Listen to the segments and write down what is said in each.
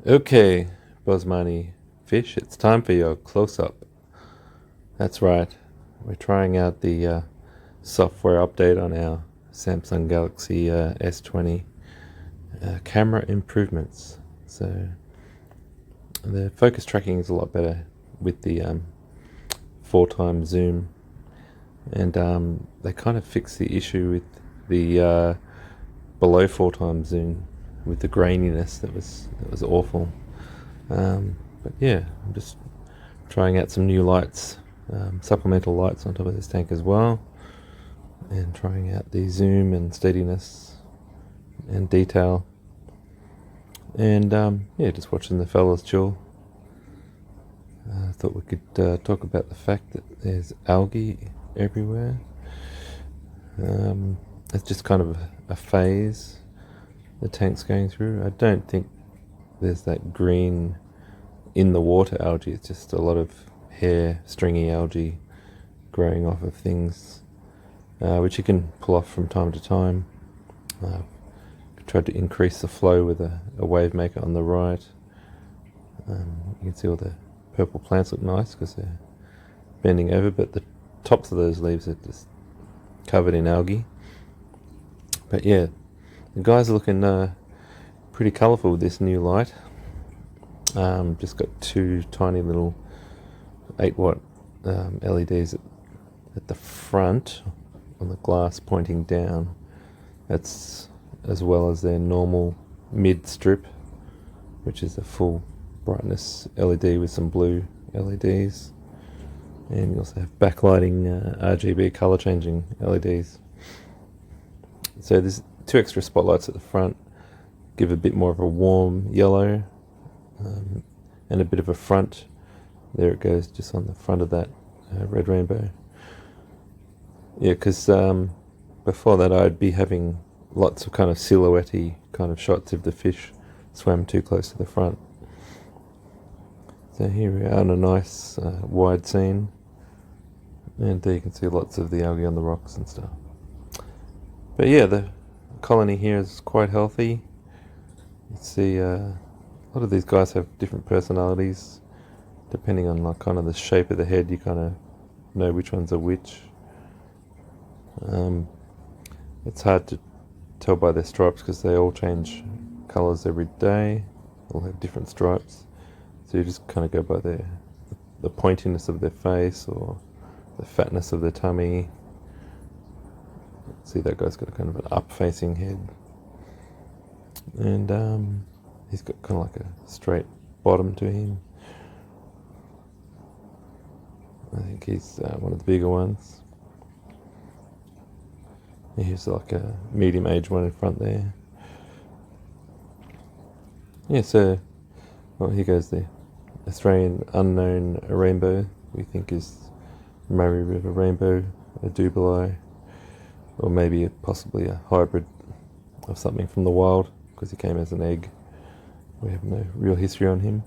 Okay, Boesemani fish, it's time for your close-up. That's right, we're trying out the software update on our Samsung Galaxy S20 camera improvements. So the focus tracking is a lot better with the 4x zoom, and they kind of fixed the issue with the below 4x zoom with the graininess that was awful. But yeah, I'm just trying out some new lights, supplemental lights on top of this tank as well, and trying out the zoom and steadiness and detail. And yeah, just watching the fellas chill. I thought we could talk about the fact that there's algae everywhere. It's just kind of a phase the tank's going through. I don't think there's that green in the water algae. It's just a lot of hair, stringy algae growing off of things, which you can pull off from time to time. Tried to increase the flow with a wave maker on the right. You can see all the purple plants look nice because they're bending over, but the tops of those leaves are just covered in algae. But yeah, the guys are looking pretty colourful with this new light. Just got two tiny little 8-watt LEDs at the front on the glass pointing down. That's as well as their normal mid strip, which is a full brightness LED with some blue LEDs, and you also have backlighting RGB color changing LEDs. So there's two extra spotlights at the front, give a bit more of a warm yellow, and a bit of a front. There it goes, just on the front of that red rainbow. Yeah, because before that I'd be having lots of kind of silhouette-y kind of shots if the fish swam too close to the front. So here we are on a nice wide scene, and there you can see lots of the algae on the rocks and stuff. But yeah, the colony here is quite healthy. You see a lot of these guys have different personalities. Depending on like kind of the shape of the head, you kind of know which ones are which. It's hard to tell by their stripes because they all change colours every day. All have different stripes, so you just kind of go by the pointiness of their face or the fatness of their tummy. See, that guy's got a kind of an up-facing head, and he's got kind of like a straight bottom to him. I think he's one of the bigger ones. Here's like a medium-aged one in front there. Yeah, so, well, here goes the Australian unknown rainbow. We think is Murray River rainbow, a dubali, or maybe possibly a hybrid of something from the wild, because he came as an egg. We have no real history on him.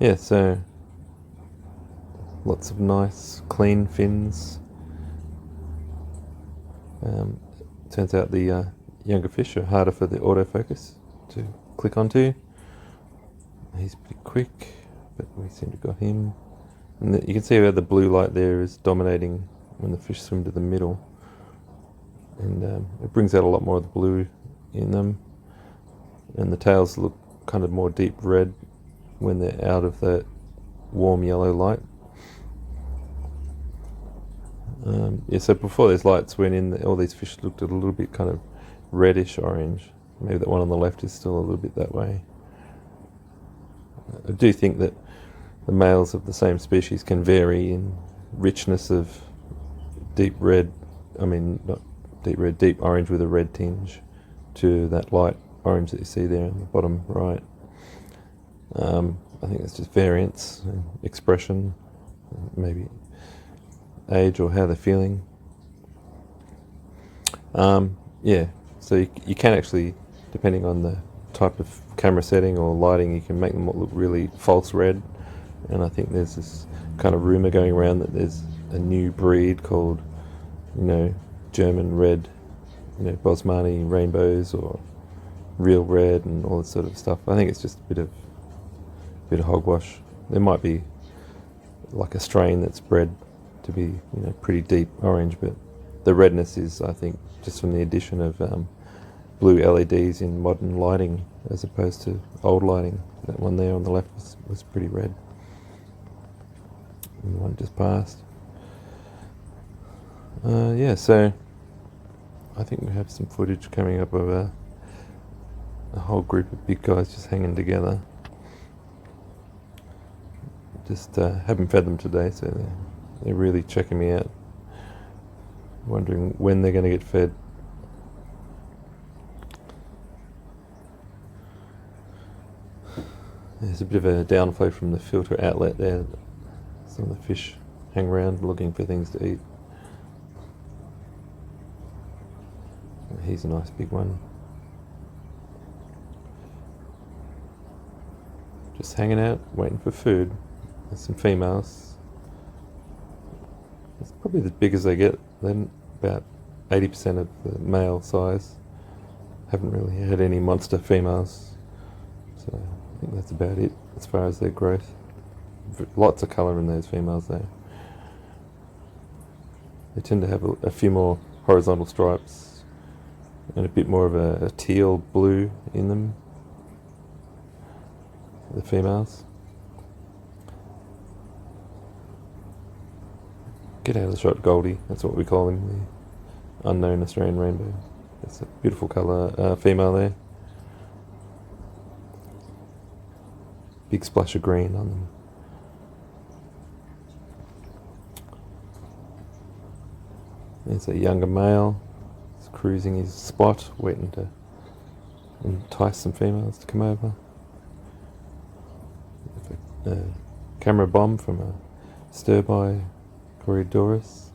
Yeah, so lots of nice clean fins. Turns out the younger fish are harder for the autofocus to click onto. He's pretty quick, but we seem to got him. And you can see how the blue light there is dominating when the fish swim to the middle, and it brings out a lot more of the blue in them. And the tails look kind of more deep red when they're out of that warm yellow light. Yeah, so before these lights went in, all these fish looked a little bit kind of reddish orange. Maybe that one on the left is still a little bit that way. I do think that the males of the same species can vary in richness of deep red, not deep red, deep orange with a red tinge, to that light orange that you see there in the bottom right. I think it's just variance and expression, maybe age or how they're feeling. Yeah, so you can actually, depending on the type of camera setting or lighting, you can make them look really false red. And I think there's this kind of rumor going around that there's a new breed called, German red, Boesemani rainbows, or real red and all this sort of stuff. I think it's just a bit of hogwash. There might be like a strain that's bred to be, pretty deep orange, but the redness is, I think, just from the addition of blue LEDs in modern lighting as opposed to old lighting. That one there on the left was pretty red. And the one just passed. So I think we have some footage coming up of a whole group of big guys just hanging together. Just haven't fed them today, so they're really checking me out. Wondering when they're going to get fed. There's a bit of a downflow from the filter outlet there. Some of the fish hang around looking for things to eat. He's a nice big one. Just hanging out, waiting for food. There's some females. It's probably as big as they get. They're about 80% of the male size. Haven't really had any monster females. So I think that's about it as far as their growth. Lots of colour in those females though. They tend to have a few more horizontal stripes and a bit more of a teal blue in them, the females. Get out of the shot, Goldie. That's what we call him, the unknown Australian rainbow. It's a beautiful colour, female there. Big splash of green on them. There's a younger male. He's cruising his spot, waiting to entice some females to come over. A camera bomb from a stir by Coriodoris.